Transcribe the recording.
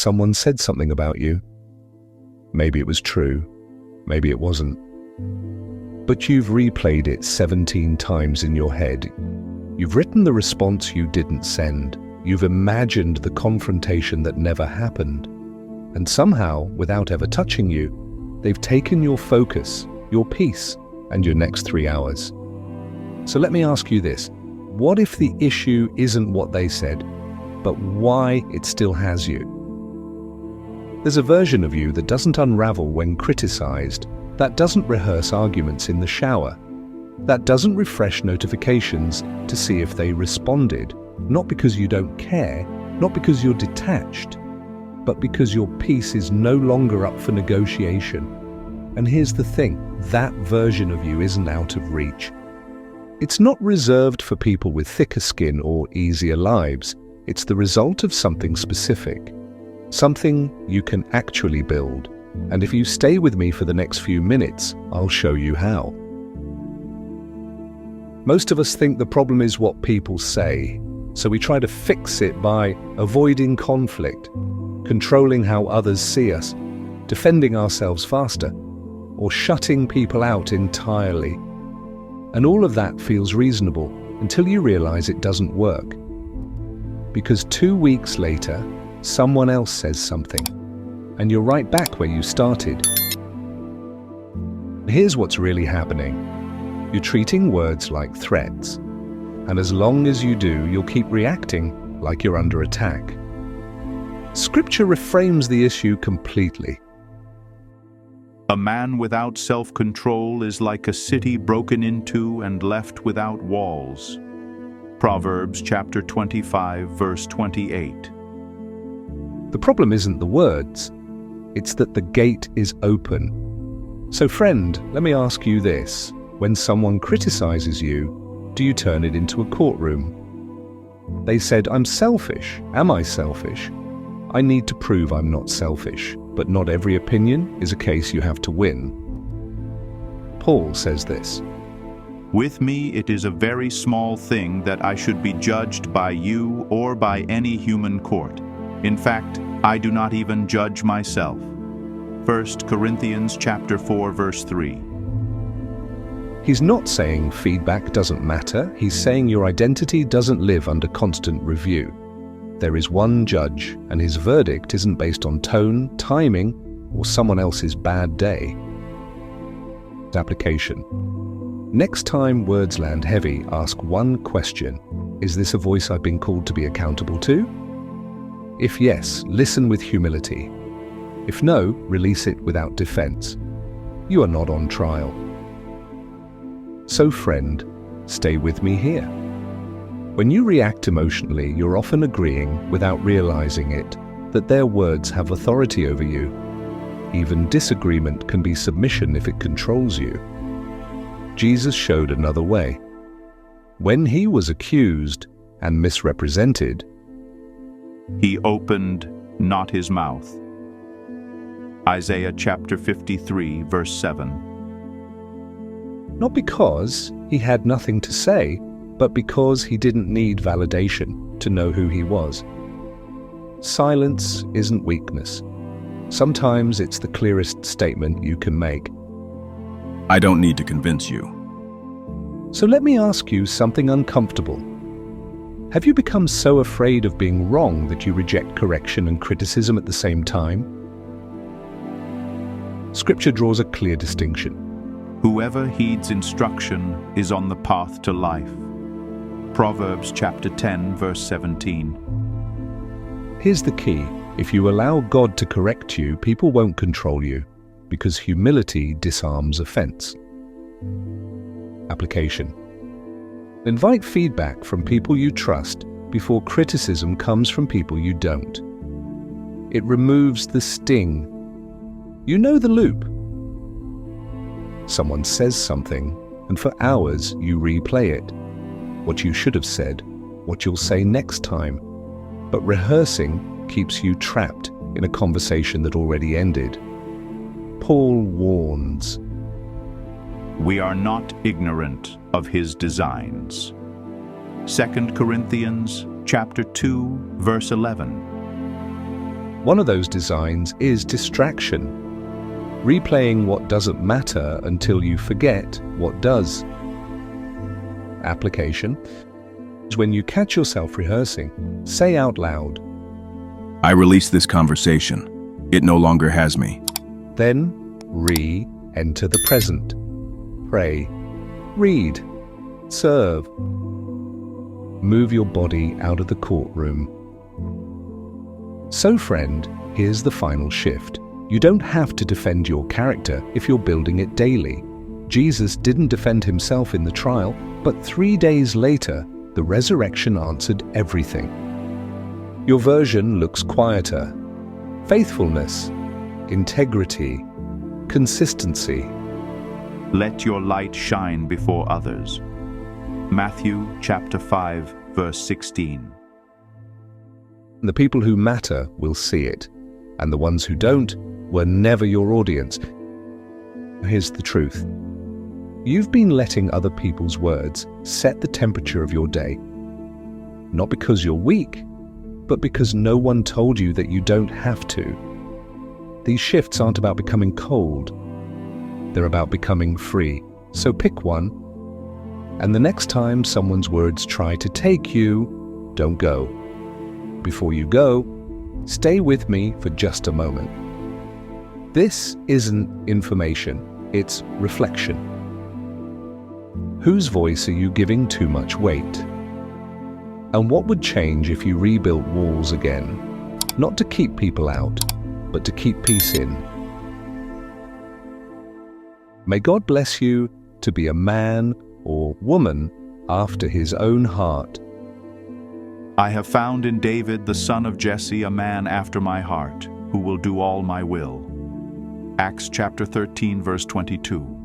someone said something about you. Maybe it was true, maybe it wasn't. But you've replayed it 17 times in your head. You've written the response you didn't send. You've imagined the confrontation that never happened. And somehow, without ever touching you, they've taken your focus, your peace, and your next 3 hours. So let me ask you this. What if the issue isn't what they said, but why it still has you? There's a version of you that doesn't unravel when criticized, that doesn't rehearse arguments in the shower, that doesn't refresh notifications to see if they responded, not because you don't care, not because you're detached, but because your peace is no longer up for negotiation. And here's the thing, that version of you isn't out of reach. It's not reserved for people with thicker skin or easier lives. It's the result of something specific, something you can actually build. And if you stay with me for the next few minutes, I'll show you how. Most of us think the problem is what people say, so we try to fix it by avoiding conflict, controlling how others see us, defending ourselves faster, or shutting people out entirely. And all of that feels reasonable until you realize it doesn't work. Because 2 weeks later, someone else says something, and you're right back where you started. Here's what's really happening. You're treating words like threats, and as long as you do, you'll keep reacting like you're under attack. Scripture reframes the issue completely. A man without self-control is like a city broken into and left without walls. Proverbs chapter 25, verse 28. The problem isn't the words, it's that the gate is open. So friend, let me ask you this. When someone criticizes you, do you turn it into a courtroom? They said, I'm selfish. Am I selfish? I need to prove I'm not selfish, but not every opinion is a case you have to win. Paul says this. With me it is a very small thing that I should be judged by you or by any human court. In fact, I do not even judge myself. 1 Corinthians chapter 4, verse 3. He's not saying feedback doesn't matter. He's saying your identity doesn't live under constant review. There is one judge, and his verdict isn't based on tone, timing, or someone else's bad day. Application. Next time words land heavy, ask one question. Is this a voice I've been called to be accountable to? If yes, listen with humility. If no, release it without defense. You are not on trial. So friend, stay with me here. When you react emotionally, you're often agreeing, without realizing it, that their words have authority over you. Even disagreement can be submission if it controls you. Jesus showed another way. When he was accused and misrepresented, he opened not his mouth. Isaiah chapter 53, verse 7. Not because he had nothing to say, but because he didn't need validation to know who he was. Silence isn't weakness. Sometimes it's the clearest statement you can make. I don't need to convince you. So let me ask you something uncomfortable. Have you become so afraid of being wrong that you reject correction and criticism at the same time? Scripture draws a clear distinction. Whoever heeds instruction is on the path to life. Proverbs chapter 10, verse 17. Here's the key. If you allow God to correct you, people won't control you, because humility disarms offense. Application. Invite feedback from people you trust before criticism comes from people you don't. It removes the sting. You know the loop. Someone says something, and for hours you replay it. What you should have said, what you'll say next time. But rehearsing keeps you trapped in a conversation that already ended. Paul warns. We are not ignorant of his designs. 2 Corinthians chapter 2, verse 11. One of those designs is distraction, replaying what doesn't matter until you forget what does. Application is when you catch yourself rehearsing, say out loud, I release this conversation. It no longer has me. then re-enter the present. Pray, read, serve. Move your body out of the courtroom. So, friend, here's the final shift. You don't have to defend your character if you're building it daily. Jesus didn't defend himself in the trial, but 3 days later, the resurrection answered everything. Your version looks quieter. Faithfulness, integrity, consistency. Let your light shine before others. Matthew chapter 5, verse 16. The people who matter will see it, and the ones who don't were never your audience. Here's the truth. You've been letting other people's words set the temperature of your day. Not because you're weak, but because no one told you that you don't have to. These shifts aren't about becoming cold. They're about becoming free. So pick one, and the next time someone's words try to take you, don't go. Before you go, stay with me for just a moment. This isn't information, it's reflection. Whose voice are you giving too much weight? And what would change if you rebuilt walls again? Not to keep people out, but to keep peace in. May God bless you to be a man or woman after his own heart. I have found in David, the son of Jesse, a man after my heart, who will do all my will. Acts chapter 13, verse 22.